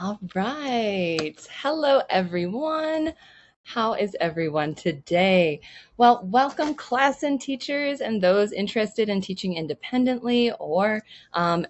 All right. Hello, everyone. How is everyone today? Well, welcome ClassIn teachers and those interested in teaching independently or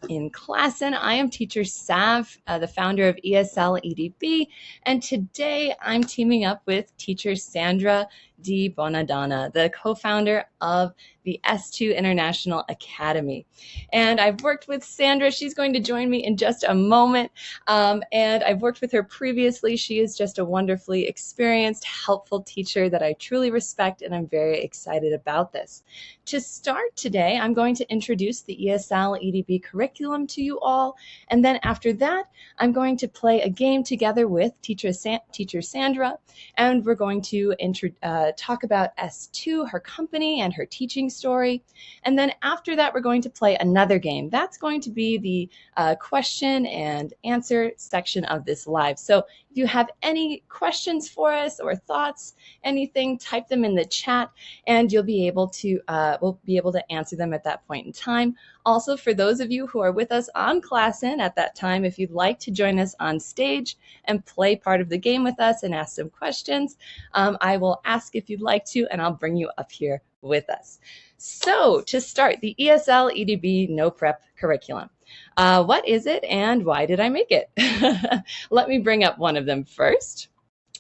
in ClassIn. I am teacher Sav, the founder of ESL EDB, and today I'm teaming up with teacher Sandra Di Bonadonna, the co-founder of the S2 International Academy. And I've worked with Sandra. She's going to join me in just a moment. And I've worked with her previously. She is just a wonderfully experienced, helpful teacher that I truly respect, and I'm very excited about this. To start today, I'm going to introduce the ESL EDB curriculum to you all, and then after that, I'm going to play a game together with teacher Sandra, and we're going to talk about S2, her company, and her teaching story. And then after that, we're going to play another game. That's going to be the question and answer section of this live. So if you have any questions for us or thoughts, anything, type them in the chat, and you'll be able to we'll be able to answer them at that point in time. Also, for those of you who are with us on ClassIn at that time, if you'd like to join us on stage and play part of the game with us and ask some questions, I will ask if you'd like to, and I'll bring you up here with us. So to start, the ESL EDB No Prep curriculum. What is it and why did I make it? Let me bring up one of them first.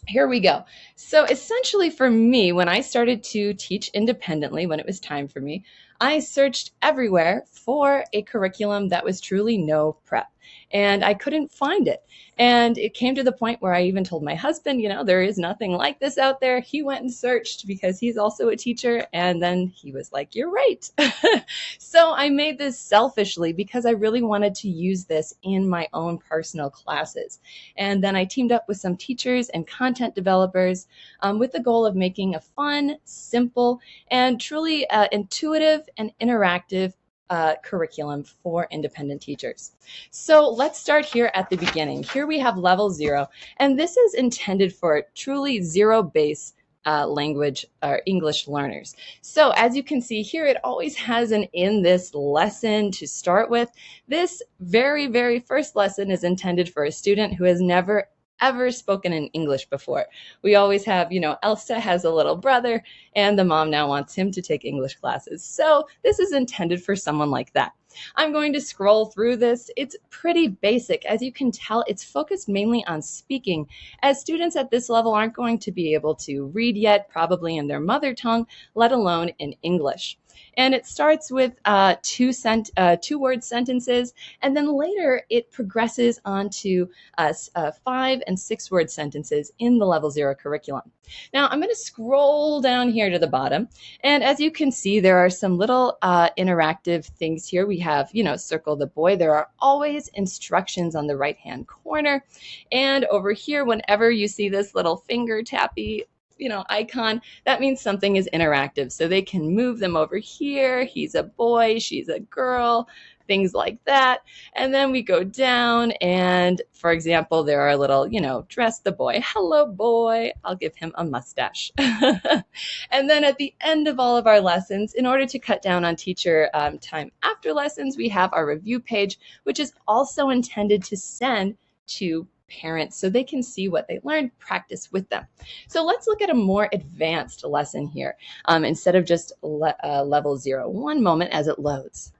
Here we go. So essentially for me, when I started to teach independently, when it was time for me, I searched everywhere for a curriculum that was truly no prep, and I couldn't find it. And it came to the point where I even told my husband, you know, there is nothing like this out there. He went and searched because he's also a teacher, and then he was like, you're right. So I made this selfishly because I really wanted to use this in my own personal classes. And then I teamed up with some teachers and content developers with the goal of making a fun, simple, and truly intuitive and interactive curriculum for independent teachers. So let's start here at the beginning. Here we have level 0, and this is intended for truly zero-base language or English learners. So as you can see here, it always has an in this lesson to start with. This very, very first lesson is intended for a student who has never ever spoken in English before. We always have, you know, Elsa has a little brother and the mom now wants him to take English classes. So this is intended for someone like that. I'm going to scroll through this. It's pretty basic. As you can tell, it's focused mainly on speaking, as students at this level aren't going to be able to read yet, probably in their mother tongue, let alone in English. And it starts with two-word sentences, and then later it progresses onto 5- and 6-word sentences in the level 0 curriculum. Now I'm going to scroll down here to the bottom, and as you can see, there are some little interactive things here. We have, you know, circle the boy. There are always instructions on the right-hand corner, and over here, whenever you see this little finger tappy, you know, icon, that means something is interactive. So they can move them over here. He's a boy, she's a girl, things like that. And then we go down and, for example, there are little, you know, dress the boy. Hello, boy. I'll give him a mustache. And then at the end of all of our lessons, in order to cut down on teacher time after lessons, we have our review page, which is also intended to send to parents so they can see what they learned, practice with them. So let's look at a more advanced lesson here instead of just level 0. One moment as it loads.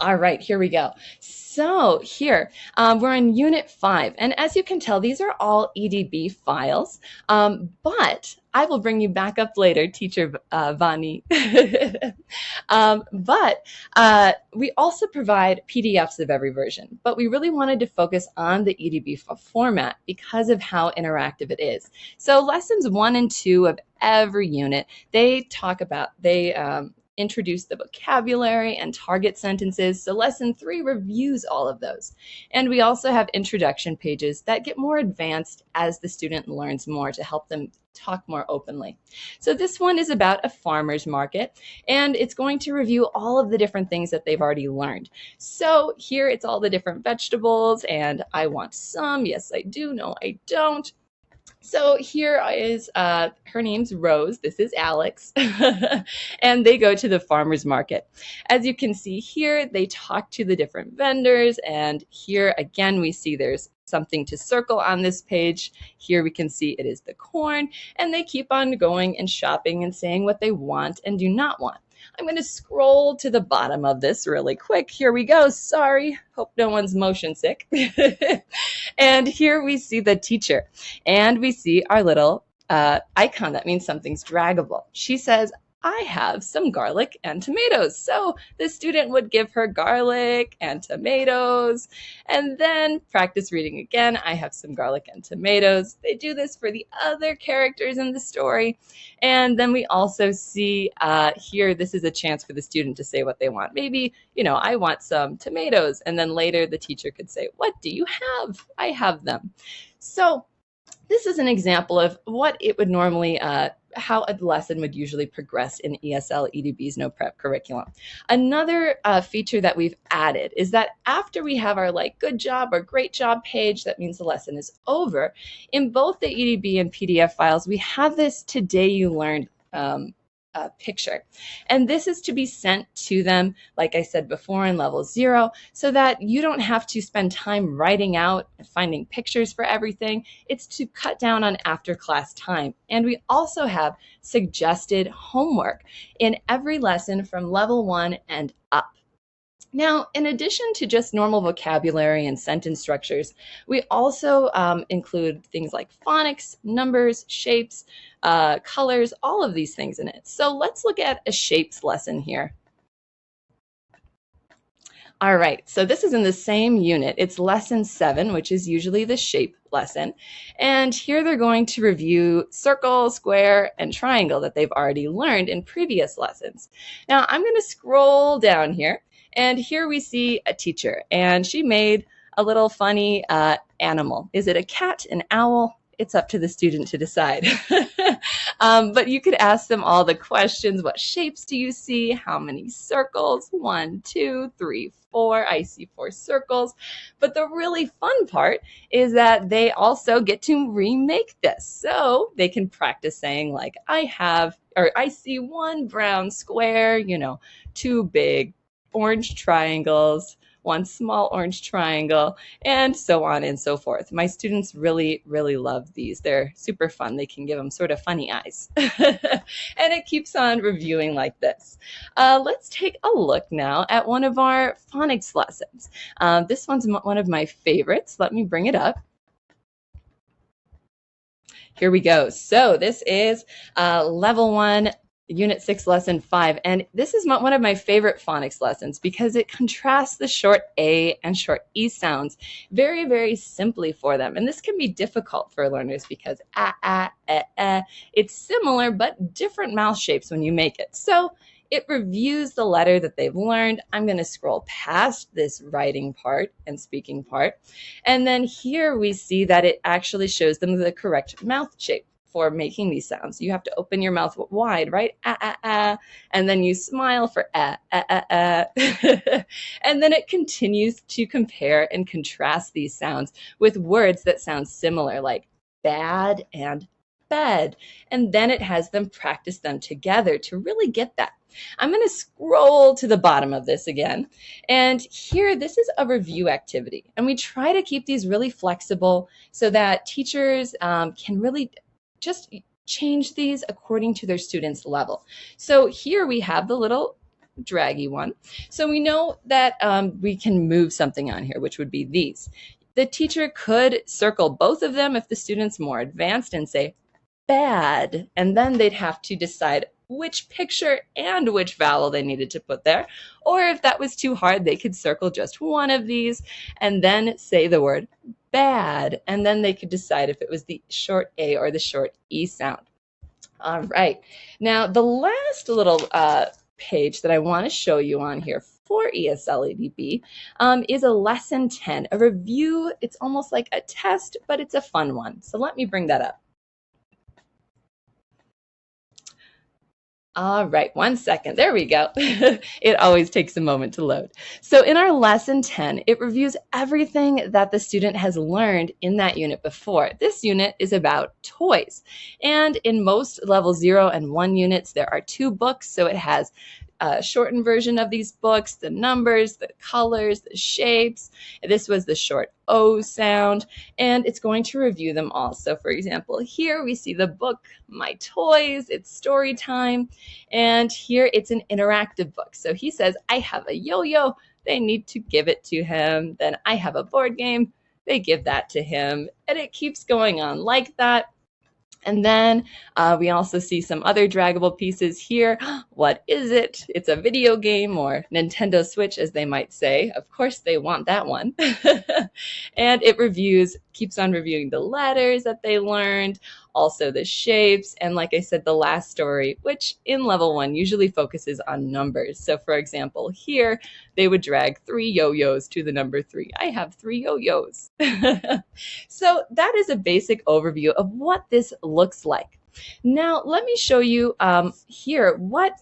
All right, here we go. So here, we're in Unit 5. And as you can tell, these are all EDB files. But I will bring you back up later, Teacher Vani. But we also provide PDFs of every version. But we really wanted to focus on the EDB format because of how interactive it is. So lessons 1 and 2 of every unit, they introduce the vocabulary and target sentences. So lesson 3 reviews all of those. And we also have introduction pages that get more advanced as the student learns more to help them talk more openly. So this one is about a farmer's market, and it's going to review all of the different things that they've already learned. So here it's all the different vegetables, and I want some, yes I do, no I don't. So here is, her name's Rose, this is Alex, and they go to the farmer's market. As you can see here, they talk to the different vendors, and here again we see there's something to circle on this page. Here we can see it is the corn, and they keep on going and shopping and saying what they want and do not want. I'm going to scroll to the bottom of this really quick. Here we go. Sorry. Hope no one's motion sick. And here we see the teacher, and we see our little icon. That means something's draggable. She says, I have some garlic and tomatoes. So the student would give her garlic and tomatoes, and then practice reading again. I have some garlic and tomatoes. They do this for the other characters in the story. And then we also see here, this is a chance for the student to say what they want. Maybe, I want some tomatoes. And then later the teacher could say, what do you have? I have them. So this is an example of what it would normally, how a lesson would usually progress in ESL EDB's No Prep curriculum. Another feature that we've added is that after we have our good job or great job page, that means the lesson is over. In both the EDB and PDF files, we have this Today You Learned picture. And this is to be sent to them, like I said before, in level 0, so that you don't have to spend time writing out and finding pictures for everything. It's to cut down on after class time. And we also have suggested homework in every lesson from level 1 and up. Now, in addition to just normal vocabulary and sentence structures, we also include things like phonics, numbers, shapes, colors, all of these things in it. So let's look at a shapes lesson here. All right, so this is in the same unit. It's lesson 7, which is usually the shape lesson. And here they're going to review circle, square, and triangle that they've already learned in previous lessons. Now, I'm going to scroll down here. And here we see a teacher, and she made a little funny animal. Is it a cat, an owl? It's up to the student to decide. But you could ask them all the questions. What shapes do you see? How many circles? 1, 2, 3, 4. I see 4 circles. But the really fun part is that they also get to remake this. So they can practice saying I see 1 brown square, 2 big orange triangles, 1 small orange triangle, and so on and so forth. My students really, really love these. They're super fun. They can give them sort of funny eyes. And it keeps on reviewing like this. Let's take a look now at one of our phonics lessons. This one's one of my favorites. Let me bring it up. Here we go. So this is level 1, Unit 6, Lesson 5, and this is one of my favorite phonics lessons because it contrasts the short A and short E sounds very, very simply for them. And this can be difficult for learners because it's similar but different mouth shapes when you make it. So it reviews the letter that they've learned. I'm going to scroll past this writing part and speaking part. And then here we see that it actually shows them the correct mouth shape for making these sounds. You have to open your mouth wide, right? And then you smile for And then it continues to compare and contrast these sounds with words that sound similar, like bad and bed. And then it has them practice them together to really get that. I'm going to scroll to the bottom of this again. And here, this is a review activity. And we try to keep these really flexible so that teachers can really just change these according to their students' level. So here we have the little draggy one. So we know that we can move something on here, which would be these. The teacher could circle both of them if the student's more advanced and say bad, and then they'd have to decide which picture and which vowel they needed to put there. Or if that was too hard, they could circle just one of these and then say the word bad, and then they could decide if it was the short A or the short E sound. All right. Now, the last little page that I want to show you on here for ESL EDB is a lesson 10, a review. It's almost like a test, but it's a fun one. So let me bring that up. All right, 1 second. There we go. It always takes a moment to load. So in our lesson 10, it reviews everything that the student has learned in that unit before. This unit is about toys. And in most level 0 and 1 units, there are 2 books. So it has a shortened version of these books, the numbers, the colors, the shapes. This was the short O sound, and it's going to review them all. So for example, here we see the book, My Toys, it's story time, and here it's an interactive book. So he says, I have a yo-yo, they need to give it to him. Then I have a board game, they give that to him, and it keeps going on like that. And then we also see some other draggable pieces here. What is it? It's a video game, or Nintendo Switch, as they might say. Of course, they want that one. And it keeps on reviewing the letters that they learned, also the shapes, and like I said, the last story, which in level 1 usually focuses on numbers. So for example, here they would drag 3 yo-yos to the number 3. I have 3 yo-yos. So that is a basic overview of what this looks like. Now, let me show you here what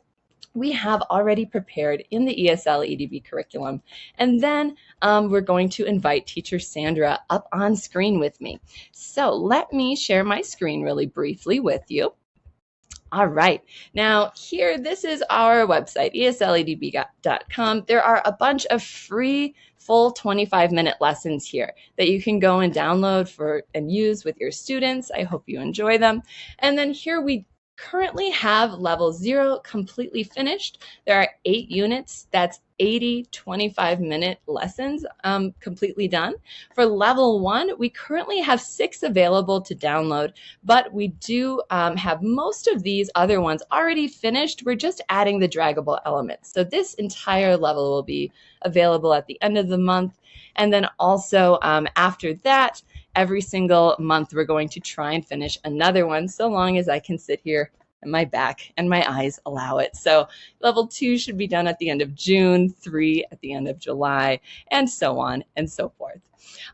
we have already prepared in the ESL EDV curriculum. And then we're going to invite Teacher Sandra up on screen with me. So let me share my screen really briefly with you. All right, now here, this is our website, esledb.com. There are a bunch of free full 25-minute lessons here that you can go and download and use with your students. I hope you enjoy them. And then here we currently have level 0 completely finished. There are 8 units. That's 80 25-minute lessons completely done. For level 1, we currently have 6 available to download, but we do have most of these other ones already finished. We're just adding the draggable elements. So this entire level will be available at the end of the month. And then also after that, every single month, we're going to try and finish another one, so long as I can sit here and my back and my eyes allow it. So level 2 should be done at the end of June, 3 at the end of July, and so on and so forth.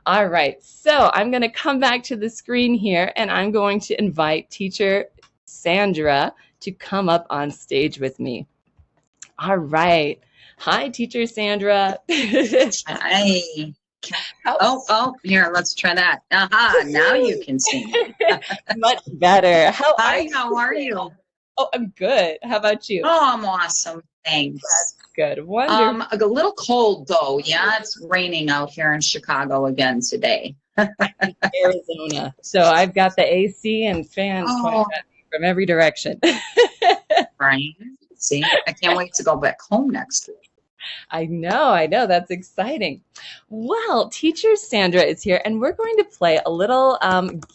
All right, so I'm going to come back to the screen here, and I'm going to invite Teacher Sandra to come up on stage with me. All right. Hi, Teacher Sandra. Hi. Oh, here, let's try that. Aha, now you can see me. Much better. How are you? Oh, I'm good. How about you? Oh, I'm awesome. Thanks. That's good. Wonderful. A little cold though. Yeah, it's raining out here in Chicago again today. Arizona. So I've got the AC and fans coming at me from every direction. Right. See, I can't wait to go back home next week. I know. That's exciting. Well, Teacher Sandra is here, and we're going to play a little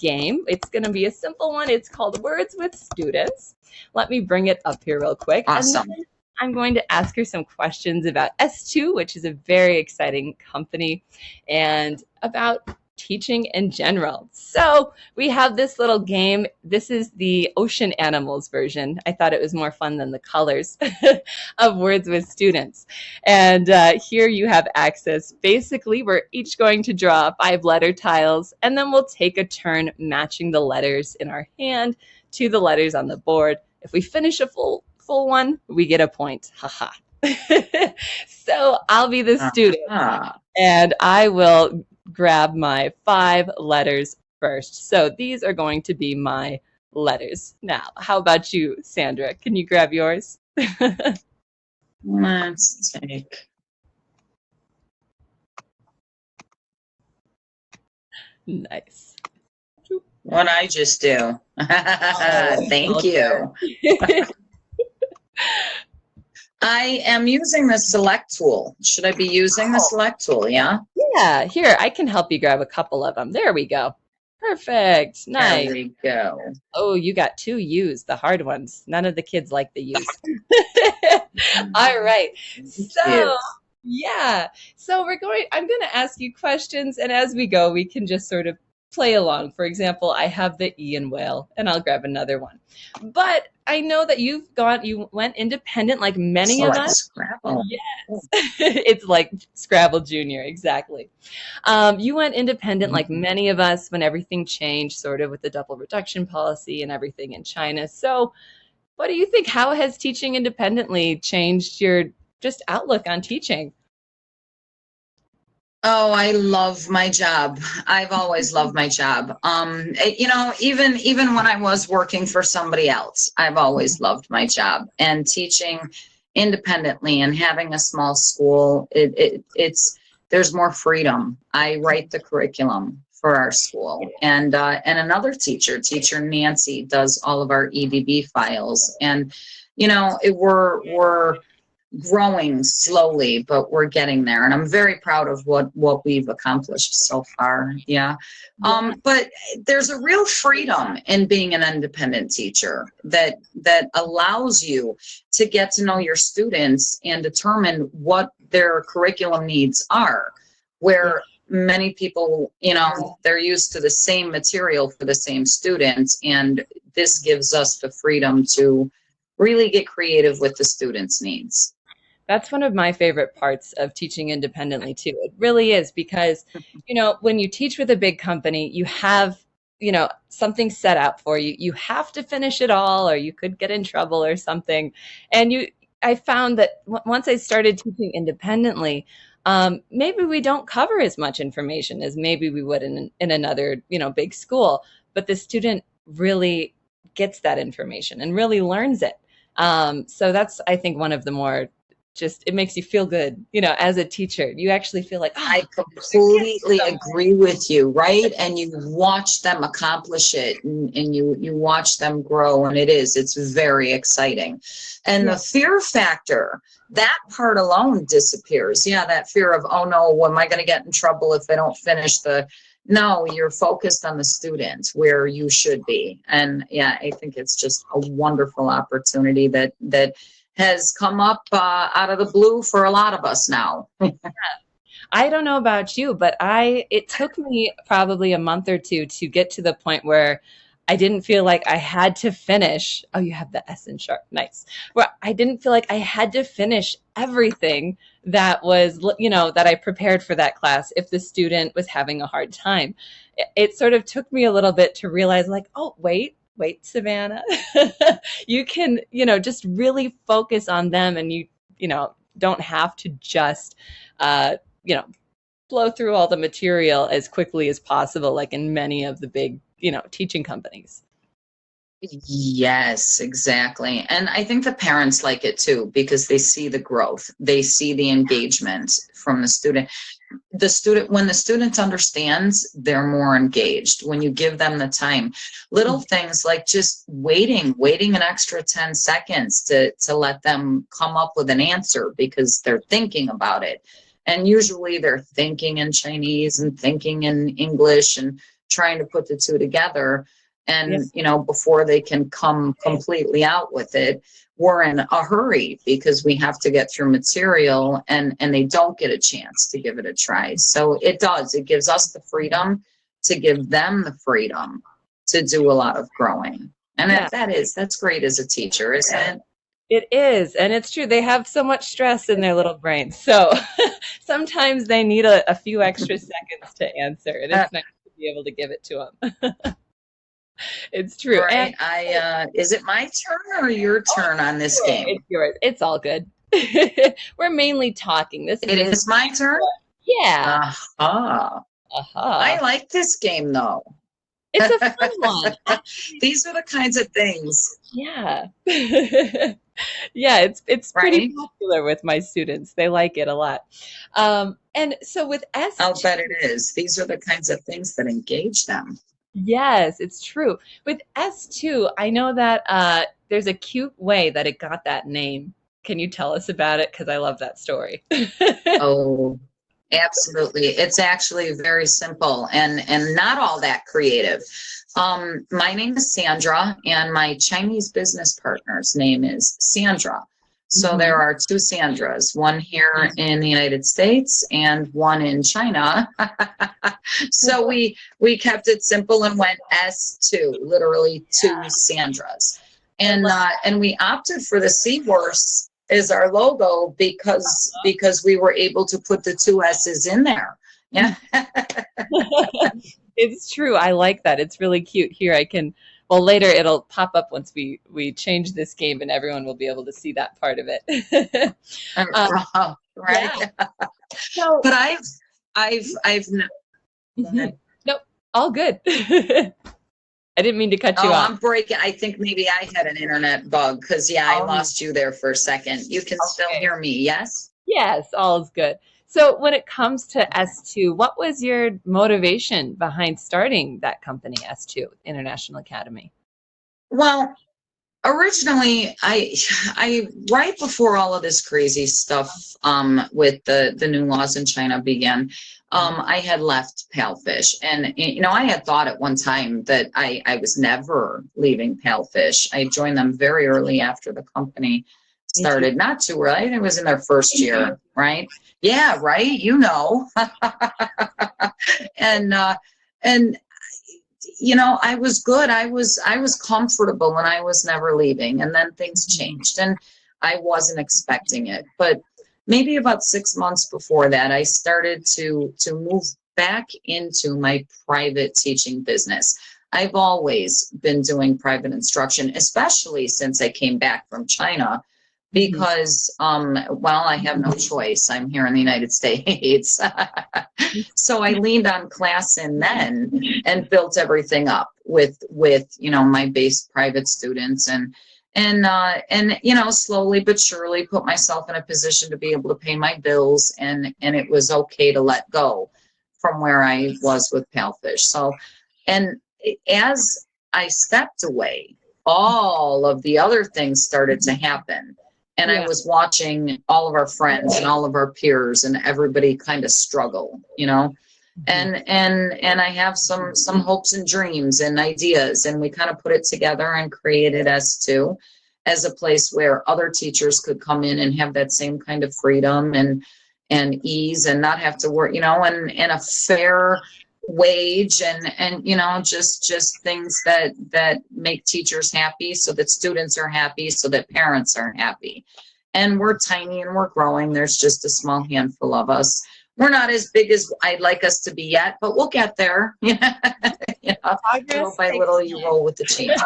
game. It's going to be a simple one. It's called Words with Students. Let me bring it up here real quick. Awesome. And then I'm going to ask her some questions about S2, which is a very exciting company, and about teaching in general. So we have this little game. This is the ocean animals version. I thought it was more fun than the colors of Words with Students. And here you have access. Basically, we're each going to draw 5 letter tiles, and then we'll take a turn matching the letters in our hand to the letters on the board. If we finish a full one, we get a point. Haha. So I'll be the student, and I will grab my 5 letters first. So these are going to be my letters. Now, how about you, Sandra? Can you grab yours? Let's take. Nice. What I just do. Thank you. I am using the select tool. Should I be using the select tool? Yeah. Yeah. Here, I can help you grab a couple of them. There we go. Perfect. Nice. There we go. Oh, you got 2 U's, the hard ones. None of the kids like the U's. All right. So, yeah. So I'm going to ask you questions, and as we go, we can just sort of play along. For example, I have the E in whale, and I'll grab another one. But I know that you went independent like many of us. Scrabble. Yes. It's like Scrabble Junior, exactly. You went independent like many of us when everything changed, sort of with the double reduction policy and everything in China. So what do you think? How has teaching independently changed your just outlook on teaching? Oh, I love my job. I've always loved my job. Even when I was working for somebody else, I've always loved my job. And teaching independently and having a small school, it's there's more freedom. I write the curriculum for our school, and another teacher Nancy, does all of our EDB files. And we're growing slowly, but we're getting there, and I'm very proud of what we've accomplished so far. Yeah. But there's a real freedom in being an independent teacher that allows you to get to know your students and determine what their curriculum needs are, where many people, they're used to the same material for the same students, and this gives us the freedom to really get creative with the students' needs. That's one of my favorite parts of teaching independently too. It really is, because, when you teach with a big company, you have, something set out for you. You have to finish it all, or you could get in trouble or something. And I found that once I started teaching independently, maybe we don't cover as much information as maybe we would in another, big school, but the student really gets that information and really learns it. So that's, I think, one of the more it makes you feel good, as a teacher. You actually feel like, I completely agree with you, right? And you watch them accomplish it, and you watch them grow, and it's very exciting. And the fear factor, that part alone disappears. Yeah, that fear of, oh no, am I going to get in trouble if I don't finish no, you're focused on the students where you should be. And yeah, I think it's just a wonderful opportunity that has come up out of the blue for a lot of us now. I don't know about you, but it took me probably a month or two to get to the point where I didn't feel like I had to finish. Oh, you have the S in sharp. Nice. Where I didn't feel like I had to finish everything that was, that I prepared for that class if the student was having a hard time. It sort of took me a little bit to realize, like, oh, wait, Savannah, you can, just really focus on them, and you don't have to just, blow through all the material as quickly as possible, like in many of the big, teaching companies. Yes, exactly. And I think the parents like it too, because they see the growth, they see the engagement from the student. When the student understands, they're more engaged when you give them the time. Little things like just waiting an extra 10 seconds to let them come up with an answer, because they're thinking about it. And usually they're thinking in Chinese and thinking in English and trying to put the two together. And, before they can come completely out with it, we're in a hurry because we have to get through material, and they don't get a chance to give it a try. So it gives us the freedom to give them the freedom to do a lot of growing. And that's great as a teacher, isn't it? It is. And it's true. They have so much stress in their little brains. So sometimes they need a few extra seconds to answer. And it's nice to be able to give it to them. It's true. Right. Is it my turn or your turn on this game? It's yours. It's all good. We're mainly talking. It is my turn? Yeah. I like this game, though. It's a fun one. These are the kinds of things. Yeah. Yeah, it's pretty popular with my students. They like it a lot. And so with S2, I'll bet it is. These are the kinds of things that engage them. Yes, it's true. With S2, I know that there's a cute way that it got that name. Can you tell us about it? Because I love that story. Oh, absolutely. It's actually very simple and not all that creative. My name is Sandra, and my Chinese business partner's name is Sandra. So there are two Sandras, one here in the United States and one in China. So we kept it simple and went S2, literally two Sandras. And we opted for the seahorse as our logo because we were able to put the two S's in there. Yeah. It's true. I like that. It's really cute. Here, I can Well, later it'll pop up once we change this game, and everyone will be able to see that part of it. Right. Yeah. So, But I've go ahead. nope, all good. I didn't mean to cut you Oh, off. I'm breaking. I think maybe I had an internet bug because, yeah, I lost you there for a second. You can still Okay. hear me, yes? Yes, all is good. So when it comes to S2, what was your motivation behind starting that company, S2 International Academy? Well, originally, I right before all of this crazy stuff with the new laws in China began, I had left Palefish, and I had thought at one time that I was never leaving Palefish. I joined them very early after the company Me too. started, not too right. It was in their first year, right? Yeah, right. You know, and and I was good. I was comfortable, and I was never leaving. And then things changed, and I wasn't expecting it. But maybe about 6 months before that, I started to move back into my private teaching business. I've always been doing private instruction, especially since I came back from China, because well, I have no choice. I'm here in the United States. So I leaned on ClassIn then and built everything up with my base private students, and slowly but surely put myself in a position to be able to pay my bills, and it was okay to let go from where I was with Palefish. So, and as I stepped away, all of the other things started to happen. And I Yeah. was watching all of our friends and all of our peers and everybody kind of struggle, and I have some hopes and dreams and ideas, and we kind of put it together and created S2 as a place where other teachers could come in and have that same kind of freedom and ease, and not have to work, and a fair wage, and just things that make teachers happy, so that students are happy, so that parents are happy. And we're tiny and we're growing. There's just a small handful of us. We're not as big as I'd like us to be yet, but we'll get there. Little by little, you roll with the changes,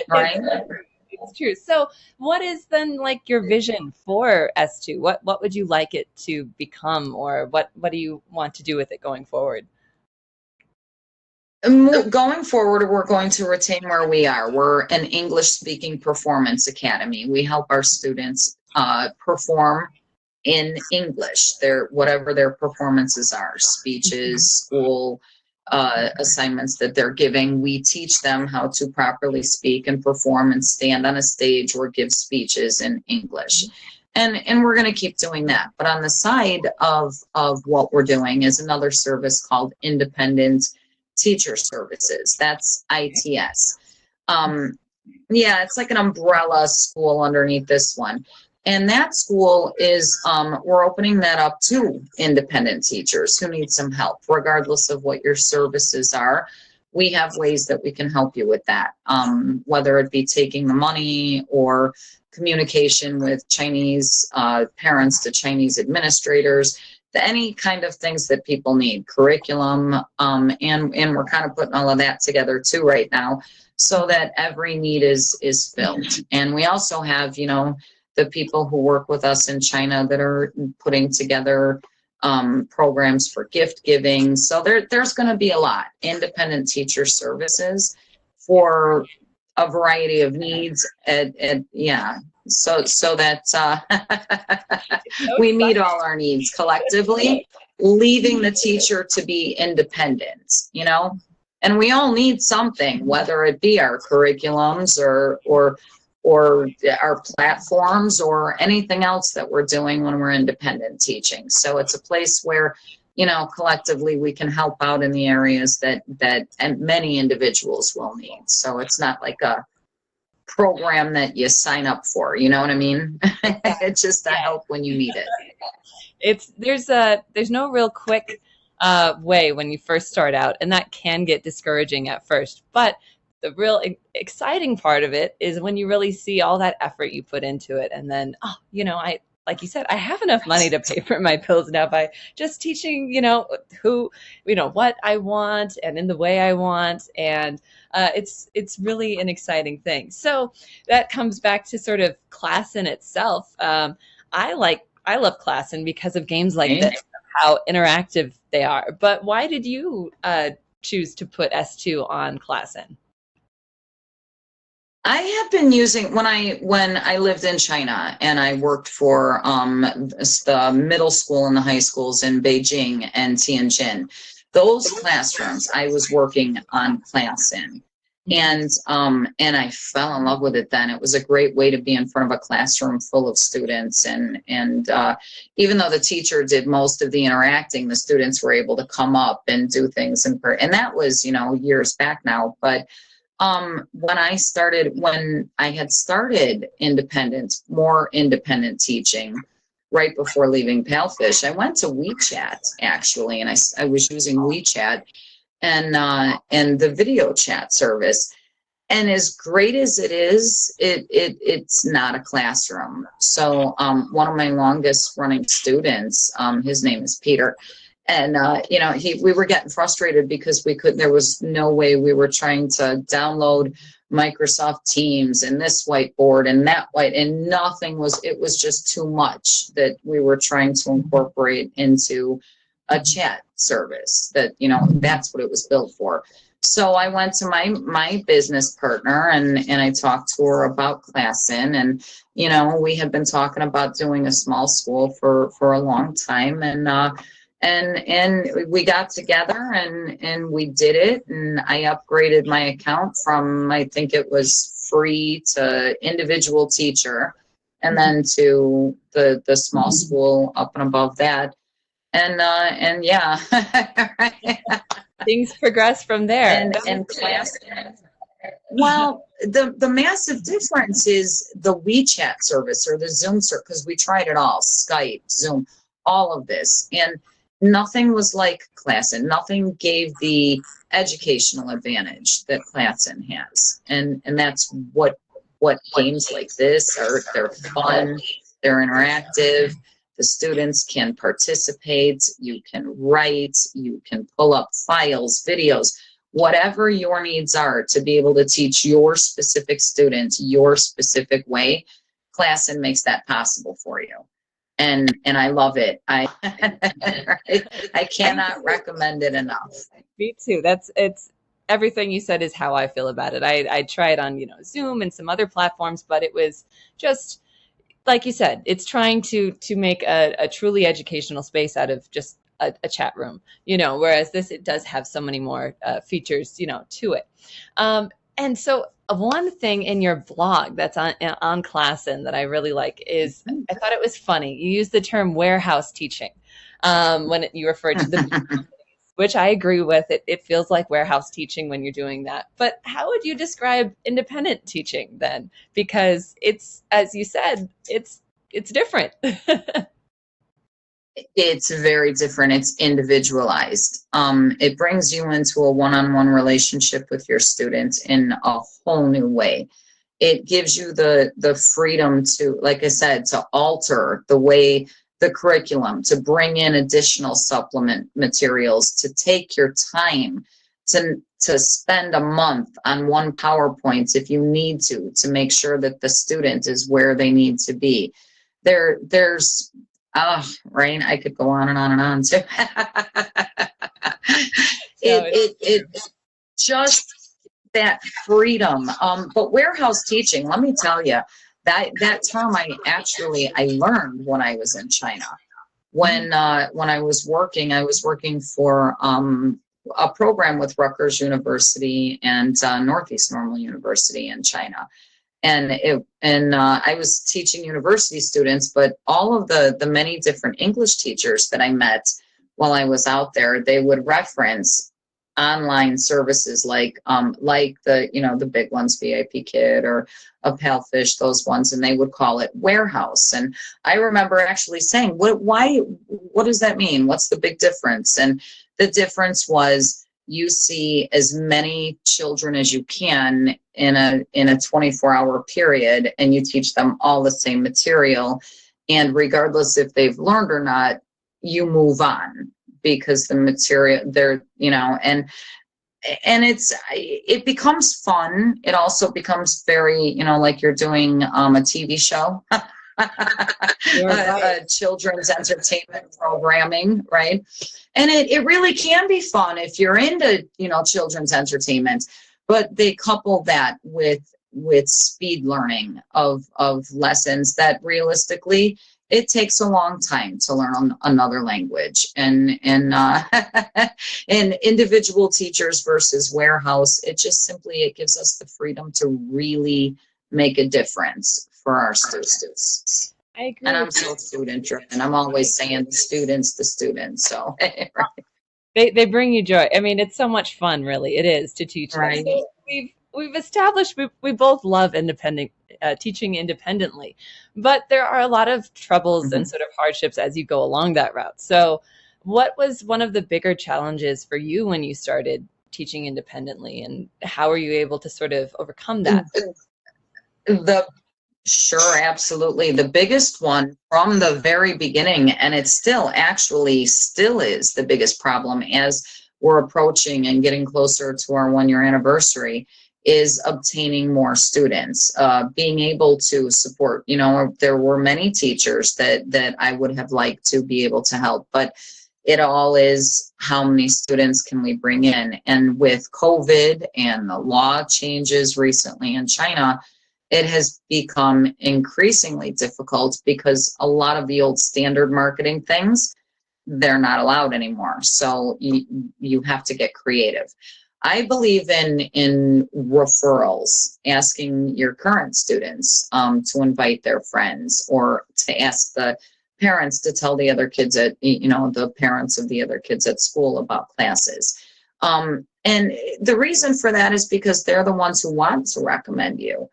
right? It's true. So what is then like your vision for S2? What would you like it to become, or what do you want to do with it going forward? Going forward, we're going to retain where we are. We're an English-speaking performance academy. We help our students perform in English, whatever their performances are, speeches, school assignments that they're giving. We teach them how to properly speak and perform and stand on a stage or give speeches in English. And we're going to keep doing that. But on the side of what we're doing is another service called Independent Teacher Services. That's ITS. Yeah, it's like an umbrella school underneath this one. And that school is, we're opening that up to independent teachers who need some help, regardless of what your services are. We have ways that we can help you with that, whether it be taking the money or communication with Chinese parents to Chinese administrators, any kind of things that people need, curriculum, and we're kind of putting all of that together too right now, so that every need is filled. And we also have, the people who work with us in China that are putting together programs for gift giving. So there's going to be a lot. Independent teacher services for a variety of needs, yeah. So that we meet all our needs collectively, leaving the teacher to be independent, and we all need something, whether it be our curriculums or our platforms or anything else that we're doing when we're independent teaching. So it's a place where, collectively we can help out in the areas that and many individuals will need. So it's not like a program that you sign up for, you know what I mean? It's just a help when you need it. There's no real quick way when you first start out, and that can get discouraging at first. But the real exciting part of it is when you really see all that effort you put into it, and then like you said, I have enough money to pay for my pills now by just teaching, what I want and in the way I want. And it's really an exciting thing. So that comes back to sort of ClassIn itself. I love ClassIn because of games like this, how interactive they are. But why did you choose to put S2 on ClassIn? I have been using when I lived in China and I worked for the middle school and the high schools in Beijing and Tianjin. Those classrooms I was working on ClassIn, and I fell in love with it then. It was a great way to be in front of a classroom full of students, and even though the teacher did most of the interacting, the students were able to come up and do things and that was years back now, but. When I had started more independent teaching right before leaving Palefish, I went to WeChat actually, and I was using WeChat and the video chat service. And as great as it is, it's not a classroom. So one of my longest running students, his name is Peter. And, we were getting frustrated because there was no way we were trying to download Microsoft Teams and this whiteboard and that and it was just too much that we were trying to incorporate into a chat service that, that's what it was built for. So I went to my business partner and I talked to her about ClassIn, and, we had been talking about doing a small school for a long time, and we got together and we did it, and I upgraded my account from, I think it was free to individual teacher, and then to the small school up and above that. And yeah. Things progress from there. And class. Well, the massive difference is the WeChat service or the Zoom service, because we tried it all, Skype, Zoom, all of this. And nothing was like ClassIn. Nothing gave the educational advantage that ClassIn has. And that's what games like this are. They're fun, they're interactive. The students can participate, you can write, you can pull up files, videos, whatever your needs are to be able to teach your specific student your specific way. ClassIn makes that possible for you. And I love it. I cannot recommend it enough. Me too. It's everything you said is how I feel about it. I tried on, Zoom and some other platforms, but it was just, like you said, it's trying to make a truly educational space out of just a chat room, whereas it does have so many more features, to it. And so one thing in your blog that's on ClassIn that I really like is, I thought it was funny. You used the term warehouse teaching when you referred to the which I agree with. It feels like warehouse teaching when you're doing that. But how would you describe independent teaching then? Because it's, as you said, it's different. It's very different. It's individualized. It brings you into a one-on-one relationship with your student in a whole new way. It gives you the freedom to, like I said, to alter the way the curriculum, to bring in additional supplement materials, to take your time, to spend a month on one PowerPoint if you need to make sure that the student is where they need to be. There's right, I could go on and on and on too. It just that freedom. But warehouse teaching, let me tell you, that term I learned when I was in China. When I was working for a program with Rutgers University and Northeast Normal University in China. And I was teaching university students, but all of the many different English teachers that I met while I was out there, they would reference online services like the big ones, VIP Kid or a Palefish, those ones, and they would call it warehouse. And I remember actually saying, what does that mean? What's the big difference? And the difference was, you see as many children as you can in a 24-hour period, and you teach them all the same material And regardless if they've learned or not, you move on because the material they're, and it becomes fun. It also becomes very, like you're doing a TV show, children's entertainment programming, right? And it really can be fun if you're into, children's entertainment, but they couple that with speed learning of lessons that realistically it takes a long time to learn another language, and and individual teachers versus warehouse, it gives us the freedom to really make a difference for our students. I agree. And I'm so student driven. I'm always saying the students. So they bring you joy. I mean, it's so much fun, really. It is to teach them. right. So we've established we both love teaching independently, but there are a lot of troubles and sort of hardships as you go along that route. So what was one of the bigger challenges for you when you started teaching independently, and how were you able to sort of overcome that? Sure, absolutely. The biggest one from the very beginning, and it still is the biggest problem as we're approaching and getting closer to our 1-year anniversary, is obtaining more students, being able to support. There were many teachers that I would have liked to be able to help, but it all is how many students can we bring in? And with COVID and the law changes recently in China, it has become increasingly difficult because a lot of the old standard marketing things, they're not allowed anymore. So you have to get creative. I believe in referrals, asking your current students to invite their friends, or to ask the parents to tell the other kids the parents of the other kids at school about classes. And the reason for that is because they're the ones who want to recommend you.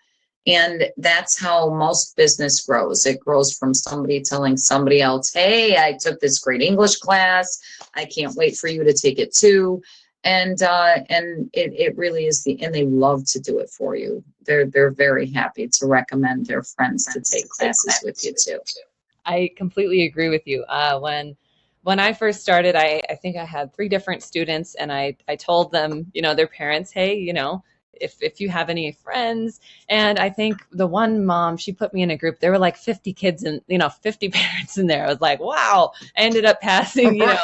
And that's how most business grows. It grows from somebody telling somebody else, hey, I took this great English class. I can't wait for you to take it too. And it really is and they love to do it for you. They're very happy to recommend their friends to take classes with you too. I completely agree with you. When I first started, I think I had 3 different students, and I told them, their parents, hey, if you have any friends. And I think the one mom, she put me in a group, there were like 50 kids and 50 parents in there. I was like, wow. I ended up passing them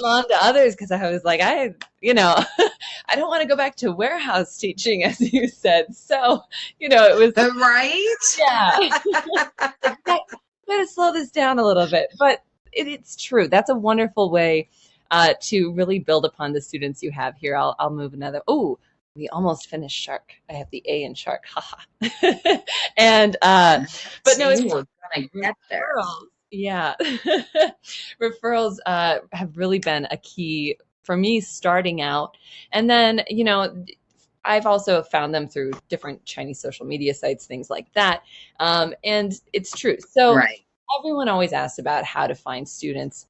on to others, because I was like, I don't want to go back to warehouse teaching, as you said. So it was right. Yeah. Gotta slow this down a little bit. But it's true. That's a wonderful way to really build upon the students you have here. I'll move another. Oh, we almost finished shark. I have the A in shark. Haha. And but no, it's we're gonna get there. Yeah. Referrals have really been a key for me starting out. And then, I've also found them through different Chinese social media sites, things like that. And it's true. So right. Everyone always asks about how to find students.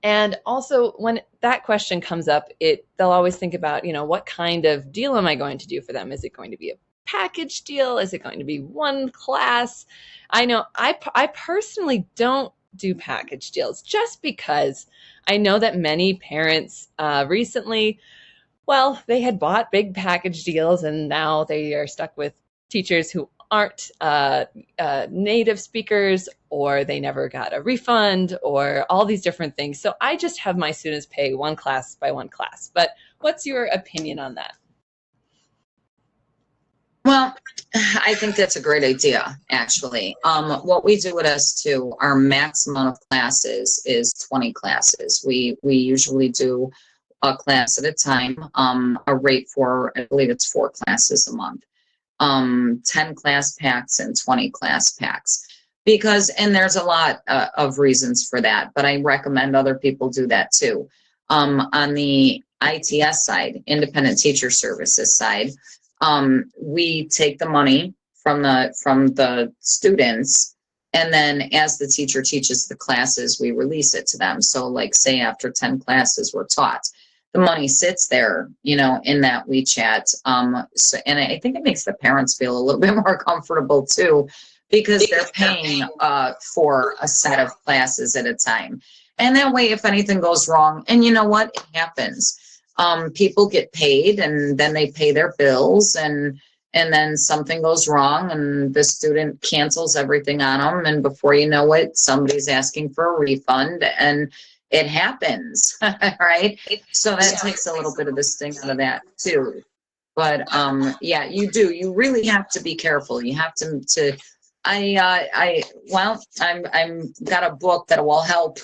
And also, when that question comes up, they'll always think about, what kind of deal am I going to do for them? Is it going to be a package deal? Is it going to be one class? I know I personally don't do package deals, just because I know that many parents recently, well, they had bought big package deals, and now they are stuck with teachers who aren't native speakers, or they never got a refund, or all these different things. So I just have my students pay one class by one class. But what's your opinion on that? Well, I think that's a great idea, actually. What we do at S2, our maximum of classes is 20 classes. We usually do a class at a time, a rate for, I believe it's 4 classes a month. 10 class packs and 20 class packs, and there's a lot of reasons for that, but I recommend other people do that too. On the ITS side, Independent Teacher Services side, we take the money from the students, and then as the teacher teaches the classes, we release it to them. So like, say after 10 classes were taught, the money sits there, in that WeChat. And I think it makes the parents feel a little bit more comfortable too, because they're paying for a set of classes at a time. And that way, if anything goes wrong, and you know what, it happens. People get paid and then they pay their bills, and then something goes wrong and the student cancels everything on them. And before you know it, somebody's asking for a refund, and it happens, right? So that takes a little bit of the sting out of that too. But yeah, you really have to be careful. You have to I'm got a book that will help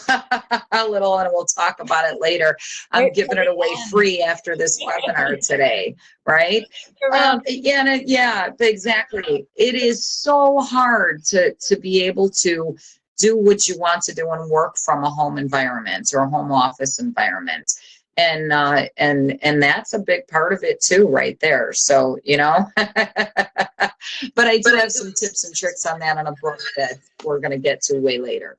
a little, and we'll talk about it later. I'm giving it away free after this webinar today, right? Yeah, exactly. It is so hard to be able to do what you want to do and work from a home environment or a home office environment. And that's a big part of it too, right there. So, you know, but I do have some tips and tricks on that in a book that we're going to get to way later.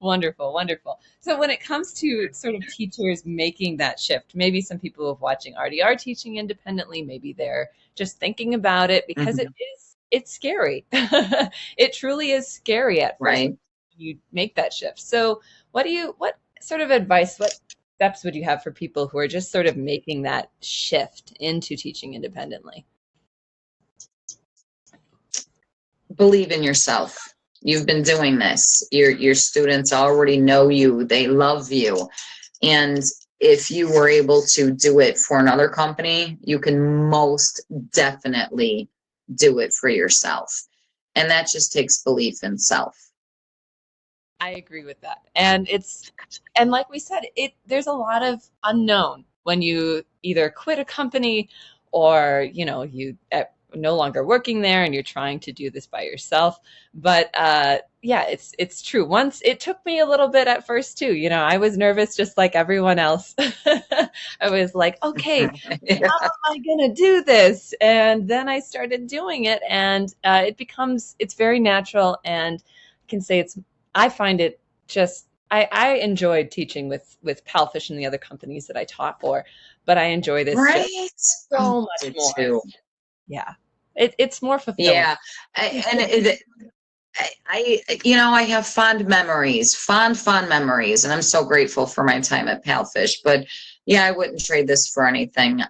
Wonderful, wonderful. So when it comes to sort of teachers making that shift, maybe some people who are watching already are teaching independently, maybe they're just thinking about it because it's scary. It truly is scary at first, right? when you make that shift. So what sort of advice, what steps would you have for people who are just sort of making that shift into teaching independently? Believe in yourself. You've been doing this. Your students already know you. They love you. And if you were able to do it for another company, you can most definitely do it for yourself. And that just takes belief in self. I agree with that. And like we said, there's a lot of unknown when you either quit a company or, you know, you no longer working there and you're trying to do this by yourself. But yeah, it's true. Once it took me a little bit at first too. You know, I was nervous just like everyone else. I was like, okay, Yeah. how am I going to do this? And then I started doing it, and it's very natural. And I can say I find it just, I enjoyed teaching with Palfish and the other companies that I taught for, but I enjoy this Right. just so much more. Too. Yeah. It's more fulfilling. Yeah. You know, I have fond memories, and I'm so grateful for my time at Palfish. But yeah, I wouldn't trade this for anything.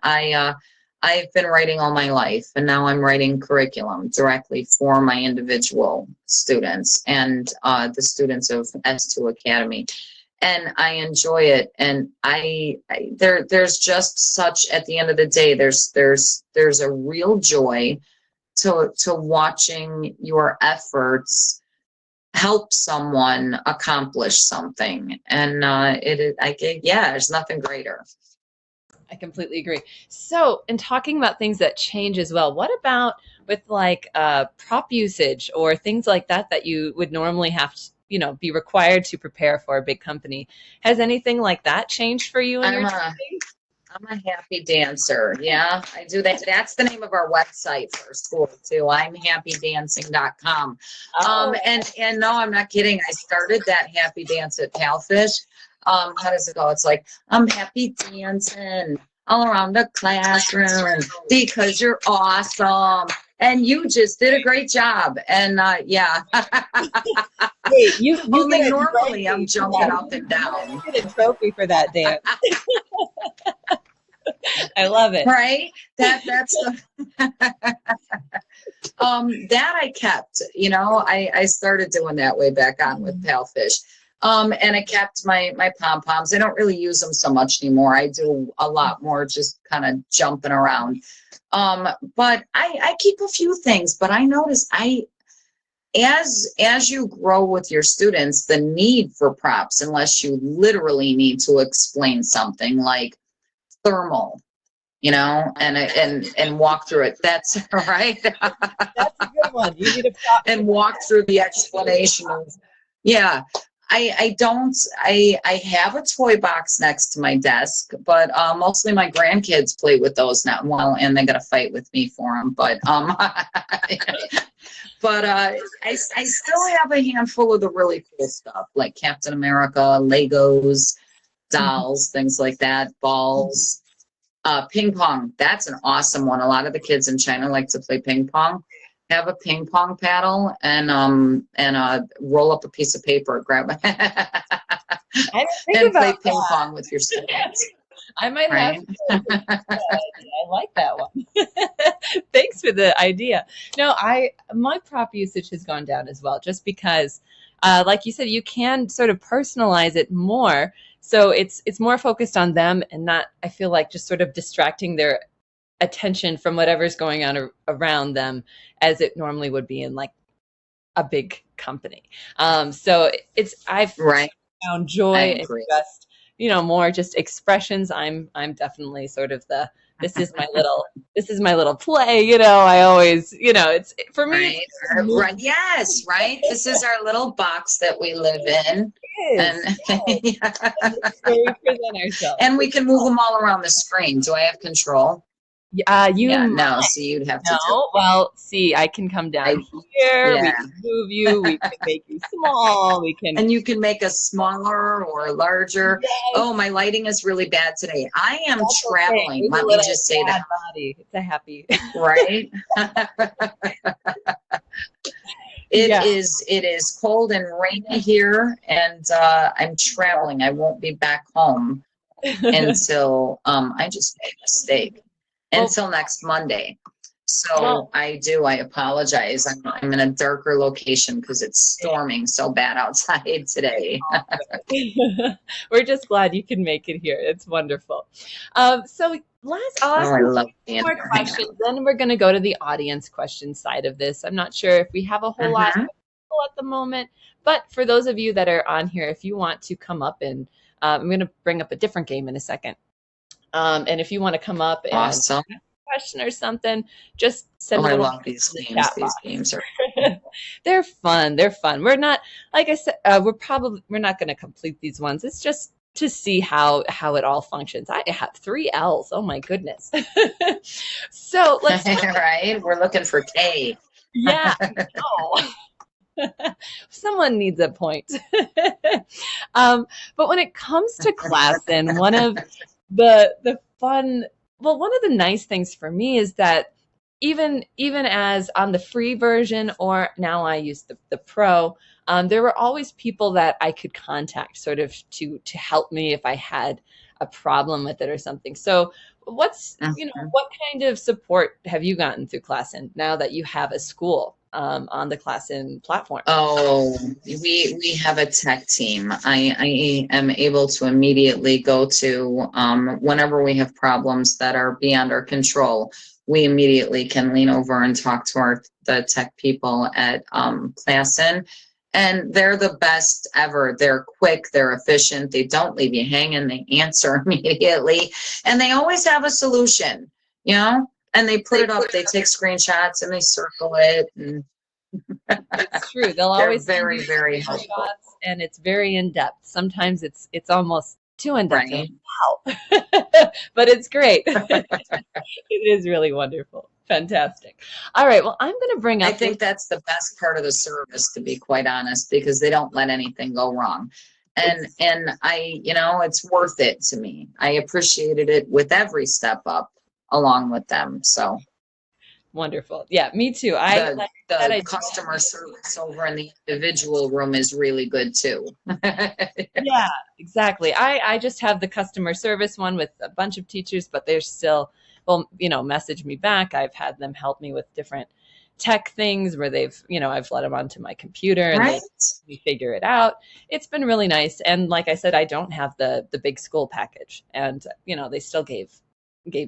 I've been writing all my life, and now I'm writing curriculum directly for my individual students and the students of S2 Academy. And I enjoy it. And there's just such, at the end of the day, there's a real joy to watching your efforts help someone accomplish something. And there's nothing greater. I completely agree. So, in talking about things that change as well, what about with like prop usage or things like that you would normally have to, you know, be required to prepare for a big company? Has anything like that changed for you in your teaching? I'm a happy dancer. Yeah, I do that. That's the name of our website for school too. I'mHappyDancing.com. And no, I'm not kidding. I started that happy dance at Palfish. How does it go? It's like, I'm happy dancing all around the classroom because you're awesome. And you just did a great job. And yeah. Hey, only normally I'm jumping up and down. You get a trophy for that dance. I love it. Right? That's that I kept, you know, I started doing that way back on with Palfish. And I kept my pom-poms. I don't really use them so much anymore. I do a lot more just kind of jumping around. But I keep a few things, but I notice as you grow with your students, the need for props, unless you literally need to explain something like thermal, you know, and walk through it. That's right. That's a good one. You need a prop and walk through the explanation of, yeah. I have a toy box next to my desk, but mostly my grandkids play with those now. Well, and they got to fight with me for them, but but I still have a handful of the really cool stuff like Captain America, Legos, dolls, things like that, balls, ping pong. That's an awesome one. A lot of the kids in China like to play ping pong. have a ping pong paddle and roll up a piece of paper, grab it, I didn't think and play about ping that. pong with your students, I might have right? to. I like that one. Thanks for the idea. No, my prop usage has gone down as well, just because, like you said, you can sort of personalize it more. So it's more focused on them and not, I feel like, just sort of distracting their attention from whatever's going on around them as it normally would be in like a big company. So I've Right. found I joy in agree. just, more just expressions. I'm definitely sort of this is my little play, I always, it's for me, Right. Right. Yes. Right. This is our little box that we live in, it and is. Where we present ourselves. and we can move them all around the screen. Do I have control? You Yeah. might No. So you'd have to do. know. Well, see, I can come down here. We Yeah. can move you. We can make you small. We can. And you can make us smaller or larger. Yes, Oh, my lighting is really bad today. I am that's okay. traveling. There's a Let me little just say bad that. body. It's a happy. Right. Yeah. It is cold and rainy here, and I'm traveling. I won't be back home until I just made a mistake. Well, Until next Monday. So well, I apologize. I'm in a darker location because it's storming so bad outside today. we're just glad you can make it here. It's wonderful. So I'll Oh, ask I you love being more here. questions. Then we're going to go to the audience question side of this. I'm not sure if we have a whole lot of people at the moment, but for those of you that are on here, if you want to come up and I'm going to bring up a different game in a second. And if you want to come up and Awesome. ask a question or something, just send a I little love these in the games. chat These box. games are They're fun. They're fun. We're not, like I said, we're not going to complete these ones. It's just to see how it all functions. I have 3 L's. Oh my goodness. So let's right. We're looking for K. yeah. Oh. Someone needs a point. But when it comes to ClassIn, one of the fun, well, one of the nice things for me is that even as on the free version, or now I use the pro, there were always people that I could contact sort of to help me if I had a problem with it or something. So what kind of support have you gotten through ClassIn now that you have a school on the ClassIn platform? Oh, we have a tech team. I am able to immediately go to whenever we have problems that are beyond our control. We immediately can lean over and talk to the tech people at ClassIn, and they're the best ever. They're quick, they're efficient, they don't leave you hanging, they answer immediately, and they always have a solution, and they put it up, they take screenshots and they circle it, and It's true. They'll they're always send very, you very helpful. screenshots, and it's very in depth. Sometimes it's almost too in depth. Right. Wow. But it's great. It is really wonderful. Fantastic. All right. Well, I'm going to bring up. I think that's the best part of the service, to be quite honest, because they don't let anything go wrong. And it's worth it to me. I appreciated it with every step up along with them. So wonderful. Yeah, me too. The customer service over in the individual room is really good too. Yeah, exactly. I just have the customer service one with a bunch of teachers, but they're still, message me back. I've had them help me with different tech things where I've let them onto my computer and Right. they figure it out. It's been really nice. And like I said, I don't have the big school package, and they still gave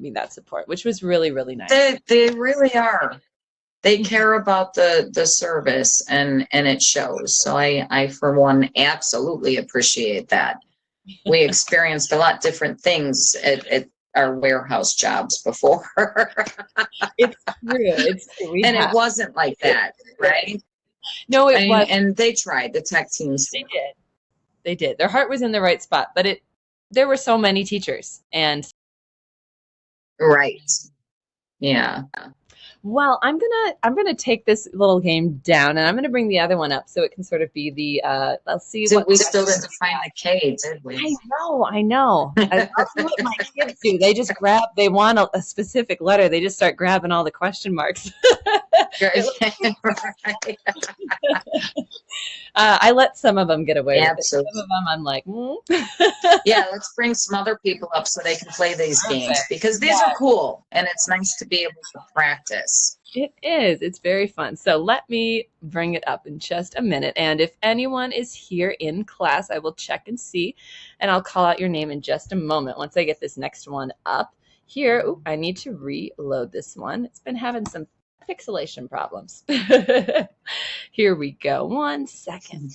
me that support, which was really, really nice. They really are. They care about the service, and it shows. So I for one absolutely appreciate that. We experienced a lot different things at our warehouse jobs before. It's true. It wasn't like that, right? No, it wasn't. And they tried, the tech teams. They did. Their heart was in the right spot, but there were so many teachers, and right. Yeah. well, I'm gonna take this little game down, and I'm gonna bring the other one up so it can sort of be the. Let's see. We still didn't find the K, did we? I know. That's what my kids do. They just grab. They want a specific letter. They just start grabbing all the question marks. I let some of them get away with it. Absolutely. Some of them I'm like, Yeah, let's bring some other people up so they can play these games, Perfect. because these are cool and it's nice to be able to practice. It is. It's very fun. So let me bring it up in just a minute. And if anyone is here in class, I will check and see, and I'll call out your name in just a moment once I get this next one up here. Ooh, I need to reload this one. It's been having some pixelation problems. Here we go. 1 second.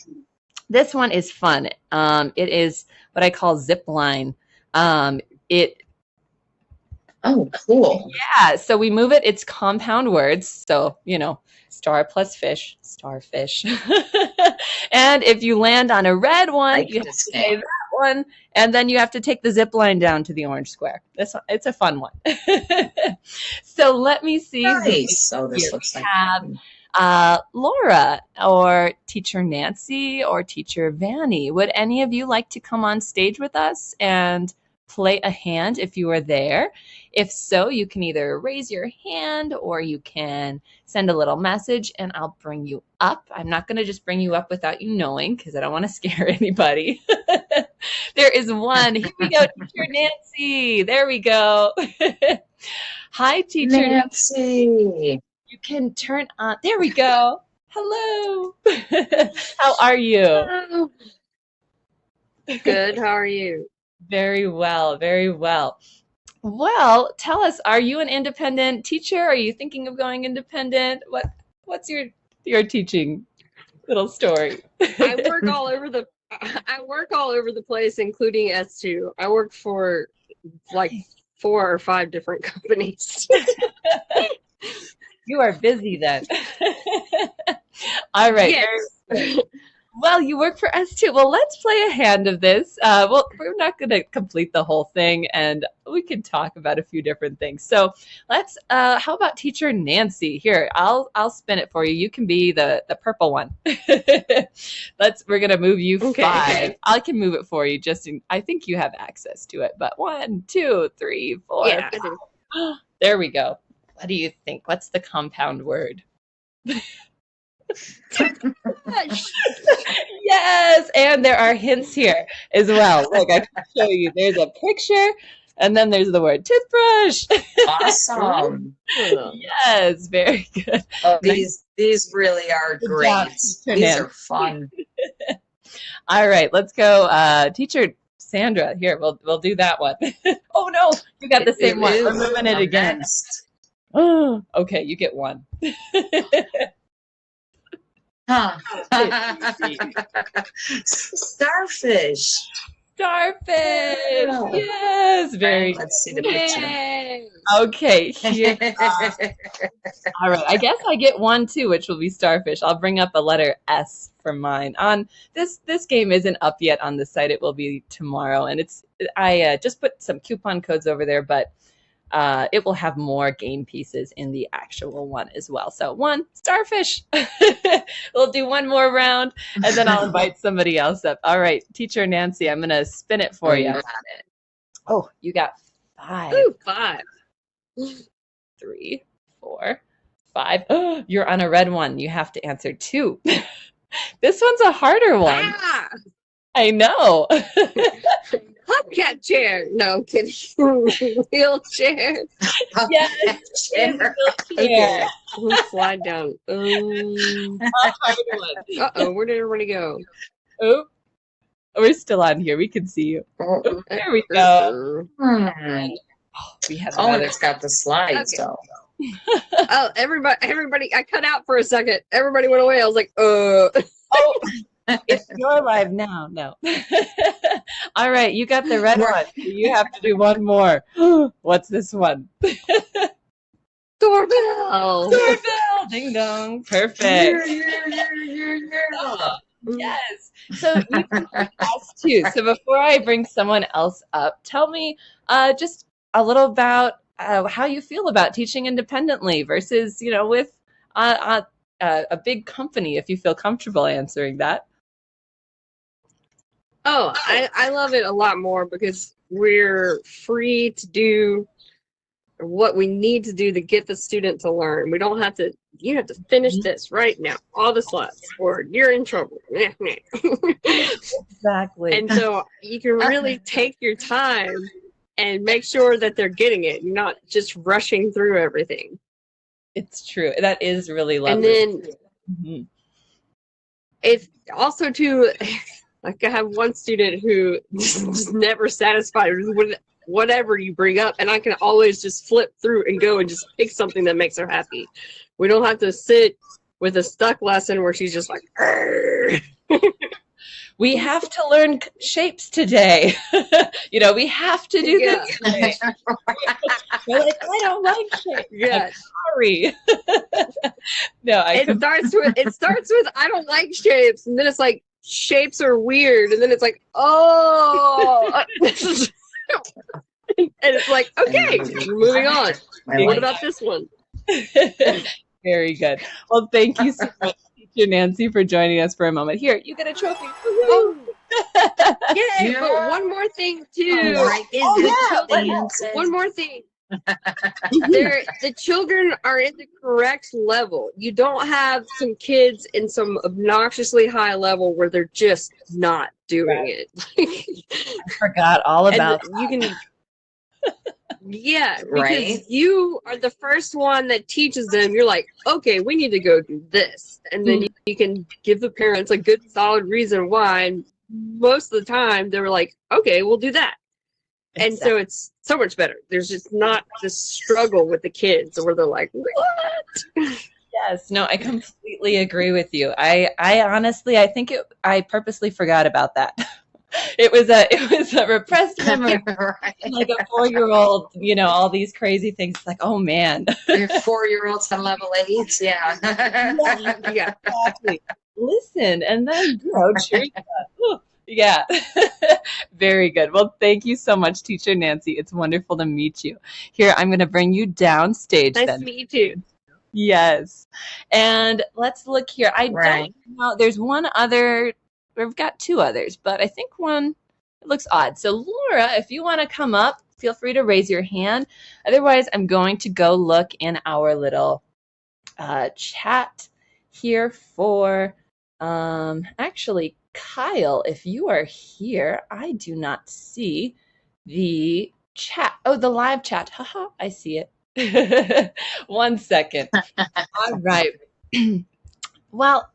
This one is fun. It is what I call zip line. Oh, cool. Yeah, so we move it. It's compound words. So, star plus fish, starfish. And if you land on a red one, you have to say that one, and then you have to take the zip line down to the orange square. It's a fun one. So let me see. Nice. So this looks like Laura or Teacher Nancy or Teacher Vanny. Would any of you like to come on stage with us and play a hand if you are there? If so, you can either raise your hand or you can send a little message and I'll bring you up. I'm not going to just bring you up without you knowing because I don't want to scare anybody. There is one. Here we go, Teacher Nancy. There we go. Hi, Teacher Nancy. You can turn on. There we go. Hello. How are you? Hello. Good. How are you? Very well. Very well. Well, tell us, are you an independent teacher? Are you thinking of going independent? What's your teaching little story? I work all over the place, including S2. I work for like 4 or 5 different companies. You are busy then. All right. Yes. Well, you work for us too. Well, let's play a hand of this. Well, we're not going to complete the whole thing, and we can talk about a few different things. So let's. How about Teacher Nancy? Here, I'll spin it for you. You can be the purple one. We're gonna move you 5. I can move it for you. I think you have access to it. But 1, 2, 3, 4. Yeah. 5. There we go. What do you think? What's the compound word? Yes, and there are hints here as well. Look, I can show you. There's a picture, and then there's the word toothbrush. Awesome. Yes, very good. Oh, these really are great. These are fun. All right, let's go. Teacher Sandra, here, we'll do that one. Oh no, you got the same one. We're moving it again. Oh, okay, you get 1. Huh. Starfish. Yes, very. Let's see the picture. Yay. Okay, here. All right, I guess I get 1 too, which will be starfish. I'll bring up a letter S for mine. On this game isn't up yet on the site. It will be tomorrow, and I just put some coupon codes over there, but it will have more game pieces in the actual one as well. So 1, starfish. We'll do 1 more round, and then I'll invite somebody else up. All right, Teacher Nancy, I'm going to spin it for you. Got it. Oh, you got 5. Ooh, 5. 3, 4, 5. Oh, you're on a red one. You have to answer 2. This one's a harder one. Ah! I know. Hubcap chair. No, I'm kidding. Wheelchair. Yes, Chair. wheelchair. We'll slide down. A hard one. Uh-oh, where did everybody go? Oh, we're still on here. We can see you. Oh, there we go. We have Oh, and it's got the slides. Okay. So. Oh, everybody, I cut out for a second. Everybody went away. I was like, Oh, it's your live now. No. All right, you got the red one. You have to do 1 more. What's this one? Doorbell. Doorbell. Ding dong. Perfect. Yes. So you can ask too. So before I bring someone else up, tell me just a little about how you feel about teaching independently versus, with a big company, if you feel comfortable answering that. Oh, I love it a lot more because we're free to do what we need to do to get the student to learn. We don't have to, you have to finish this right now, all the slides, or you're in trouble. Exactly. And so you can really take your time and make sure that they're getting it. You're not just rushing through everything. It's true. That is really lovely. And then Mhm. it's also too, like I have one student who just never satisfied with whatever you bring up, and I can always just flip through and go and just pick something that makes her happy. We don't have to sit with a stuck lesson where she's just like, we have to learn shapes today. You know, we have to do this today. You're like, I don't like shapes. Yeah. Sorry. No, It starts with I don't like shapes, and then it's like shapes are weird, and then it's like, oh, and it's like, okay, we're moving on. What about this one? Very good. Well, thank you so much, Teacher Nancy, for joining us for a moment. Here, you get a trophy. Oh, yeah, but one more thing too one more thing. The children are in the correct level. You don't have some kids in some obnoxiously high level where they're just not doing it. I forgot all about that. You can, yeah, because Right. you are the first one that teaches them. You're like, okay, we need to go do this, and then you can give the parents a good solid reason why. And most of the time, they were like, okay, we'll do that. And so it's so much better. There's just not this struggle with the kids where they're like, what? Yes, no, I completely agree with you. I honestly, I think I purposely forgot about that. It was a repressed memory, Right. like a 4-year-old, you know, all these crazy things. It's like, oh man. Your 4-year-olds on level 8, yeah. Yeah. Exactly. Listen, and then, you know, cheer you up. Yeah. Very good. Well, thank you so much, Teacher Nancy. It's wonderful to meet you. Here, I'm going to bring you downstage Nice then. to meet you too. Yes. And let's look here. I Right. don't know. There's one other. We've got 2 others, but I think one it looks odd. So Laura, if you want to come up, feel free to raise your hand. Otherwise, I'm going to go look in our little chat here for actually, Kyle, if you are here, I do not see the chat. Oh, the live chat. Haha, I see it. 1 second. All right. Well,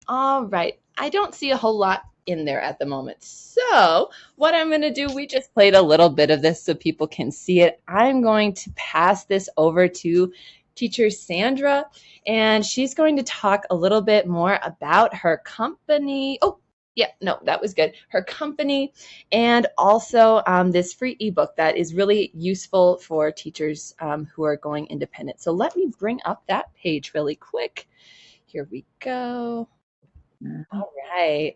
all right. I don't see a whole lot in there at the moment. So what I'm going to do, we just played a little bit of this so people can see it. I'm going to pass this over to Teacher Sandra, and she's going to talk a little bit more about her company. Oh, yeah, no, that was good. Her company, and also this free ebook that is really useful for teachers who are going independent. So let me bring up that page really quick. Here we go. All right.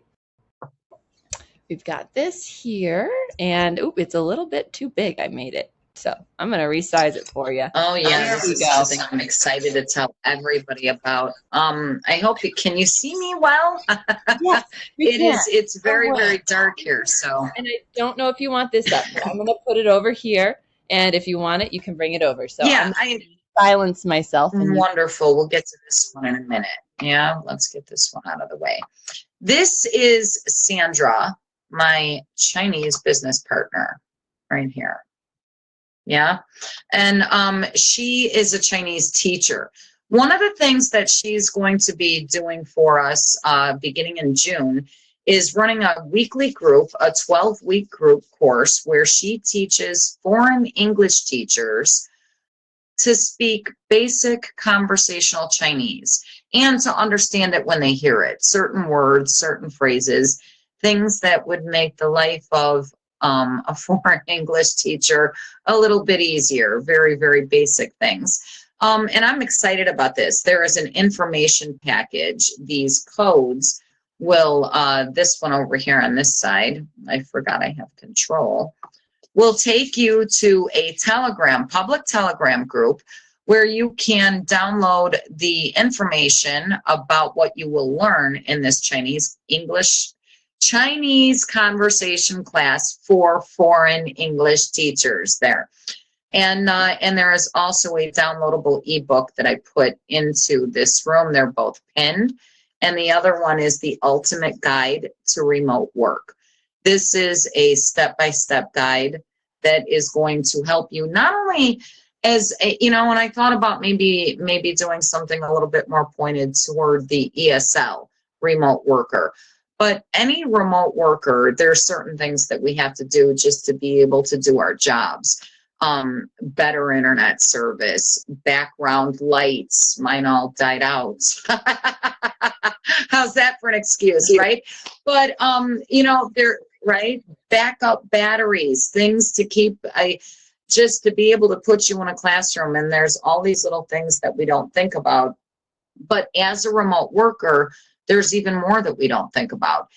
We've got this here, and it's a little bit too big. I made it. So I'm going to resize it for you. Oh yeah, There this we is go. something I'm excited to tell everybody about. I hope can you see me well? Yes, we can. It's very, very dark here, so. And I don't know if you want this up, but I'm going to put it over here. And if you want it, you can bring it over. So Yeah, I'm going to silence myself. And wonderful. We'll get to this one in a minute. Yeah, let's get this one out of the way. This is Sandra, my Chinese business partner, right here. Yeah, and she is a Chinese teacher. One of the things that she's going to be doing for us beginning in June is running a weekly group, a 12-week group course where she teaches foreign English teachers to speak basic conversational Chinese and to understand it when they hear it. Certain words, certain phrases, things that would make the life of a foreign English teacher a little bit easier. Very, very basic things. And I'm excited about this. There is an information package. These codes will, this one over here on this side, I forgot I have control, will take you to a Telegram, public Telegram group where you can download the information about what you will learn in this Chinese conversation class for foreign English teachers there. And there is also a downloadable ebook that I put into this room. They're both pinned. And the other one is the Ultimate Guide to Remote Work. This is a step-by-step guide that is going to help you not only as a, you know, when I thought about maybe doing something a little bit more pointed toward the ESL, remote worker. But any remote worker, there's certain things that we have to do just to be able to do our jobs. Better internet service, background lights, mine all died out. How's that for an excuse, right? But, you know, right? Backup batteries, things to keep, just to be able to put you in a classroom. And there's all these little things that we don't think about. But as a remote worker, there's even more that we don't think about.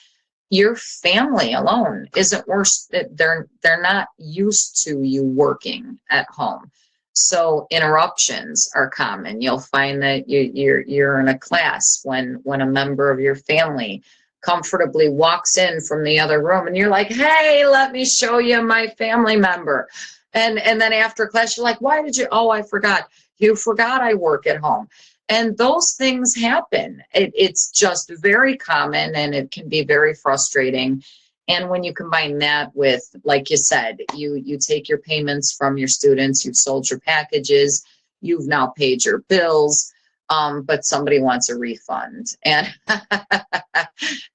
Your family alone isn't worse. They're not used to you working at home. So interruptions are common. You'll find that you're in a class when a member of your family comfortably walks in from the other room and you're like, hey, let me show you my family member. And then after class, you're like, why did you? Oh, I forgot. You forgot I work at home. And those things happen. It's just very common and it can be very frustrating. And when you combine that with, like you said, you take your payments from your students, you've sold your packages, you've now paid your bills, but somebody wants a refund. And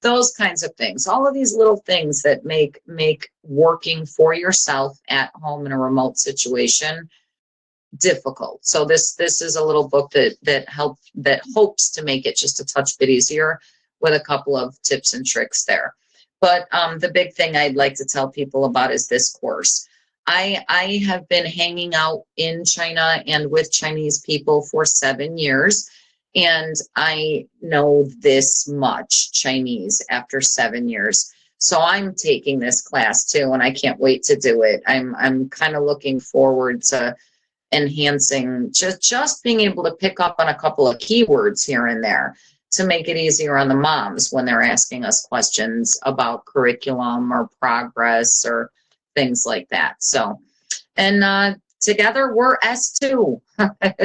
those kinds of things, all of these little things that make working for yourself at home in a remote situation difficult. So this is a little book that hopes to make it just a touch bit easier with a couple of tips and tricks there. But the big thing I'd like to tell people about is this course. I have been hanging out in China and with Chinese people for 7 years, and I know this much Chinese after 7 years. So I'm taking this class too, and I can't wait to do it. I'm kind of looking forward to enhancing, just being able to pick up on a couple of keywords here and there to make it easier on the moms when they're asking us questions about curriculum or progress or things like that. So, and together we're S2.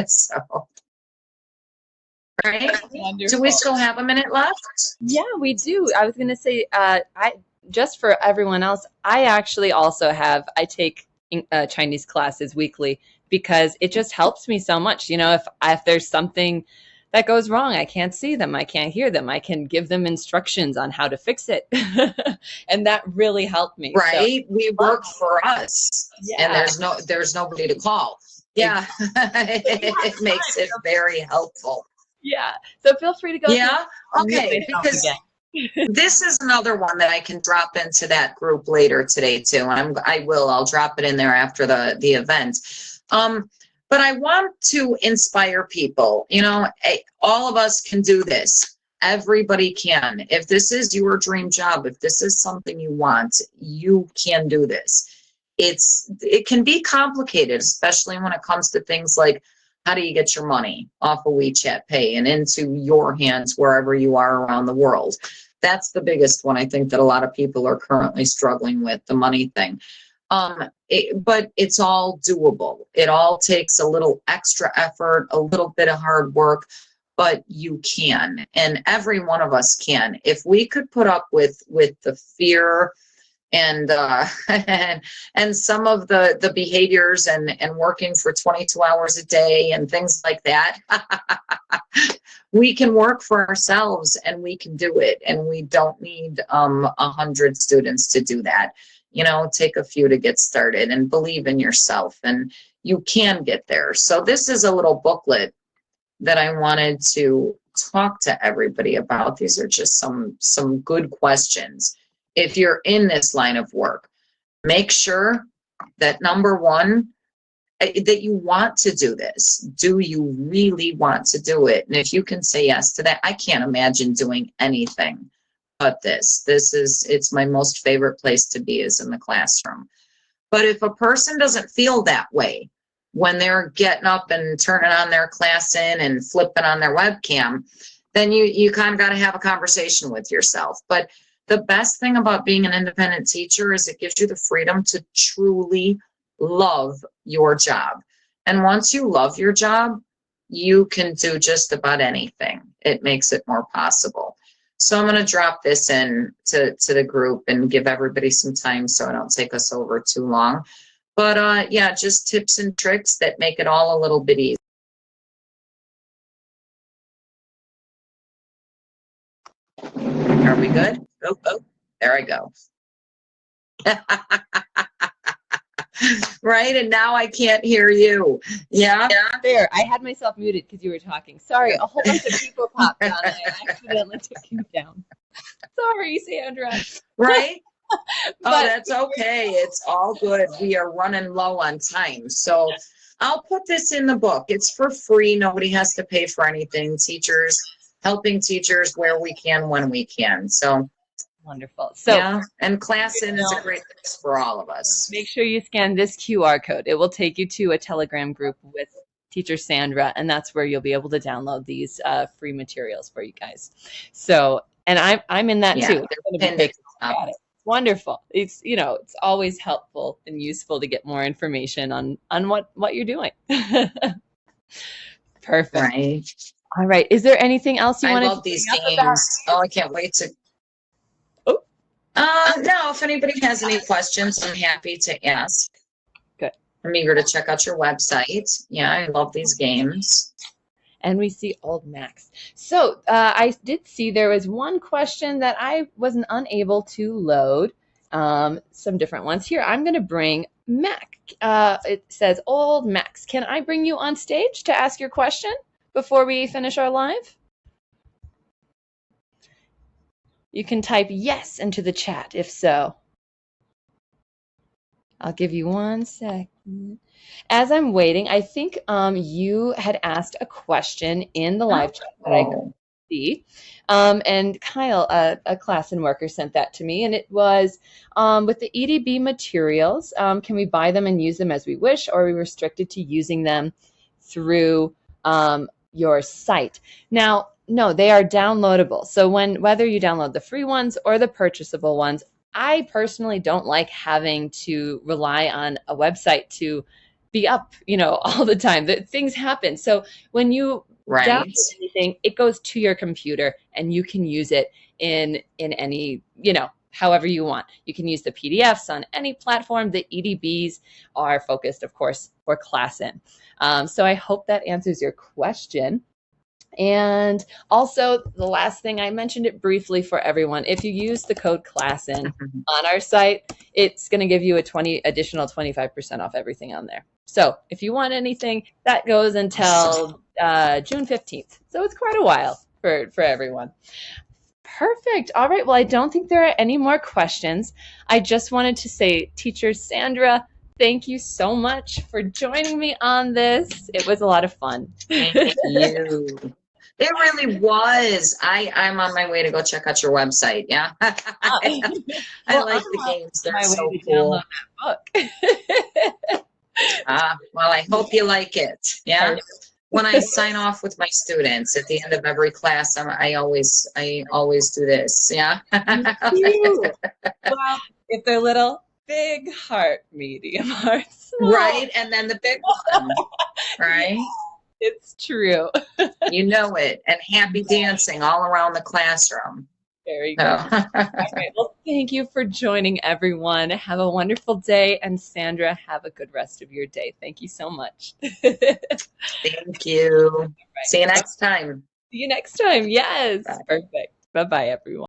So, right? Wonderful. Do we still have a minute left? Yeah, we do. I was going to say, just for everyone else, I actually also I take Chinese classes weekly because it just helps me so much. You know, if there's something that goes wrong, I can't see them, I can't hear them, I can give them instructions on how to fix it. And that really helped me. Right? So, we work for us, yeah. And there's nobody to call. Yeah. It makes it very helpful. Yeah. So feel free to go. Yeah. Okay. Because this is another one that I can drop into that group later today too. And I'll drop it in there after the event. But I want to inspire people. You know, all of us can do this. Everybody can. If this is your dream job, if this is something you want, you can do this. It can be complicated, especially when it comes to things like, how do you get your money off of WeChat Pay and into your hands wherever you are around the world? That's the biggest one I think that a lot of people are currently struggling with, the money thing. But it's all doable. It all takes a little extra effort, a little bit of hard work, but you can. And every one of us can. If we could put up with the fear and and some of the behaviors and working for 22 hours a day and things like that, we can work for ourselves and we can do it. And we don't need 100 students to do that. You know, take a few to get started and believe in yourself, and you can get there. So this is a little booklet that I wanted to talk to everybody about. These are just some good questions. If you're in this line of work, make sure that number one, that you want to do this. Do you really want to do it? And if you can say yes to that, I can't imagine doing anything but this. It's my most favorite place to be, is in the classroom. But if a person doesn't feel that way when they're getting up and turning on their ClassIn and flipping on their webcam, then you kind of got to have a conversation with yourself. But the best thing about being an independent teacher is it gives you the freedom to truly love your job. And once you love your job, you can do just about anything. It makes it more possible. So I'm going to drop this in to the group and give everybody some time so I don't take us over too long. But yeah, just tips and tricks that make it all a little bit easier. Are we good? Oh, there I go. Right, and now I can't hear you. Yeah. There, I had myself muted because you were talking. Sorry, a whole bunch of people popped on and I accidentally took you down. Sorry, Sandra. Right? Oh, But that's okay. It's all good. We are running low on time. So I'll put this in the book. It's for free. Nobody has to pay for anything. Teachers, helping teachers where we can, when we can. So wonderful. So yeah, and ClassIn is a great place for all of us. make sure you scan this QR code. It will take you to a Telegram group with Teacher Sandra, and that's where you'll be able to download these free materials for you guys. So, and I'm in that too. They're going to be taking a look at it. Wonderful. It's, you know, it's always helpful and useful to get more information on what you're doing. Perfect. Right. All right. Is there anything else you want to? I love these games. Oh, I can't wait to. No, if anybody has any questions, I'm happy to ask. Good. I'm eager to check out your website. Yeah, I love these games. And we see old Max. So I did see there was one question that I wasn't unable to load. Some different ones here. I'm going to bring Mac. It says, old Max, can I bring you on stage to ask your question before we finish our live? You can type yes into the chat if so. I'll give you 1 second. As I'm waiting, I think you had asked a question in the live chat that I could see. And Kyle, a ClassIn worker, sent that to me. And it was, with the EDB materials, can we buy them and use them as we wish, or are we restricted to using them through your site? Now, no, they are downloadable. So whether you download the free ones or the purchasable ones, I personally don't like having to rely on a website to be up, you know, all the time. Things happen. So when you download anything, it goes to your computer and you can use it in any, you know, however you want. You can use the PDFs on any platform. The EDBs are focused, of course, for ClassIn. So I hope that answers your question. And also, the last thing, I mentioned it briefly for everyone. If you use the code ClassIn on our site, it's going to give you a additional 25% off everything on there. So if you want anything, that goes until June 15th. So it's quite a while for everyone. Perfect. All right. Well, I don't think there are any more questions. I just wanted to say, Teacher Sandra, thank you so much for joining me on this. It was a lot of fun. Thank you. It really was. I'm on my way to go check out your website. Yeah. I like the games. They're so cool. Well, I hope you like it. Yeah. When I sign off with my students at the end of every class, I always do this. Yeah. Well, if they're little, big heart, medium heart, small. Right, and then the big one. Right. It's true. You know it. And happy dancing all around the classroom. Very good. All right. Well, thank you for joining, everyone. Have a wonderful day. And Sandra, have a good rest of your day. Thank you so much. Thank you. Right. See you next time. See you next time. Yes. Bye. Perfect. Bye-bye, everyone.